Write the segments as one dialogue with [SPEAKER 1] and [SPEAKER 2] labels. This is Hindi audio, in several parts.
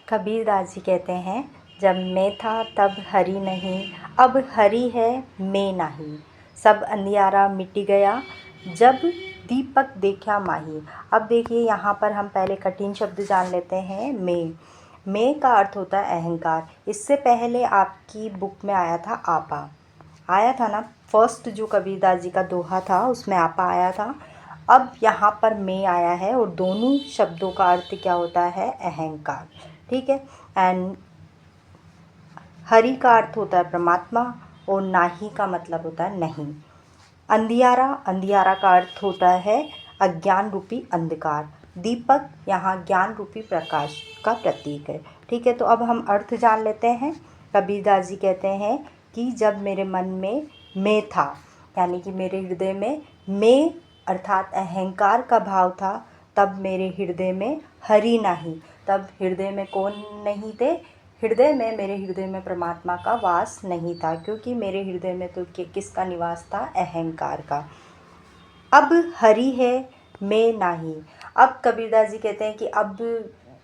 [SPEAKER 1] कबीरदास जी कहते हैं, जब मैं था तब हरि नहीं, अब हरि है मैं नहीं। सब अंधियारा मिट गया, जब दीपक देखा माही। अब देखिए यहाँ पर हम पहले कठिन शब्द जान लेते हैं। मैं का अर्थ होता है अहंकार। इससे पहले आपकी बुक में आया था आपा, आया था ना। फर्स्ट जो कबीरदास जी का दोहा था उसमें आपा आया था। अब यहाँ पर मैं आया है और दोनों शब्दों का अर्थ क्या होता है? अहंकार। ठीक है। एंड हरि का अर्थ होता है परमात्मा और नाही का मतलब होता है नहीं। अंधियारा, अंधियारा का अर्थ होता है अज्ञान रूपी अंधकार। दीपक यहाँ ज्ञान रूपी प्रकाश का प्रतीक है। ठीक है, तो अब हम अर्थ जान लेते हैं। कबीरदास जी कहते हैं कि जब मेरे मन में मैं था, यानी कि मेरे हृदय में मैं अर्थात अहंकार का भाव था, तब मेरे हृदय में हरि नहीं। तब हृदय में कौन नहीं थे? मेरे हृदय में परमात्मा का वास नहीं था, क्योंकि मेरे हृदय में तो किसका निवास था? अहंकार का। अब हरि है मैं नहीं। अब कबीरदास जी कहते हैं कि अब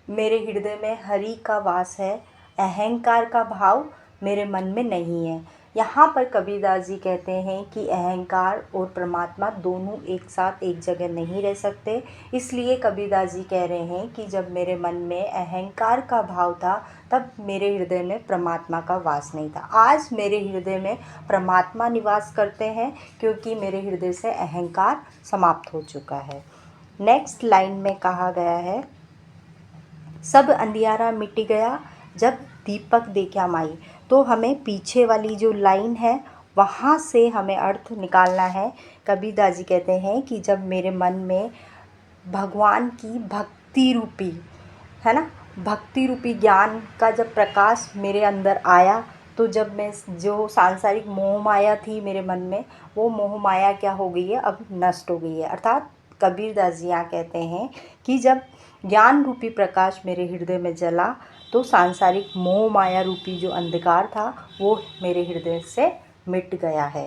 [SPEAKER 1] मेरे हृदय में हरि का वास है, अहंकार का भाव मेरे मन में नहीं है। यहाँ पर कबीरदास जी कहते हैं कि अहंकार और परमात्मा दोनों एक साथ एक जगह नहीं रह सकते। इसलिए कबीरदास जी कह रहे हैं कि जब मेरे मन में अहंकार का भाव था, तब मेरे हृदय में परमात्मा का वास नहीं था। आज मेरे हृदय में परमात्मा निवास करते हैं, क्योंकि मेरे हृदय से अहंकार समाप्त हो चुका है। नेक्स्ट लाइन में कहा गया है, सब अंधियारा मिट गया, जब दीपक देखा माई। तो हमें पीछे वाली जो लाइन है वहाँ से हमें अर्थ निकालना है। कबीरदास जी कहते हैं कि जब मेरे मन में भगवान की भक्ति रूपी, है ना, भक्ति रूपी ज्ञान का जब प्रकाश मेरे अंदर आया, तो जब मैं जो सांसारिक मोह माया थी मेरे मन में, वो मोह माया क्या हो गई है? अब नष्ट हो गई है। अर्थात कबीरदास जी यहाँ कहते हैं कि जब ज्ञान रूपी प्रकाश मेरे हृदय में जला, तो सांसारिक मोह माया रूपी जो अंधकार था वो मेरे हृदय से मिट गया है।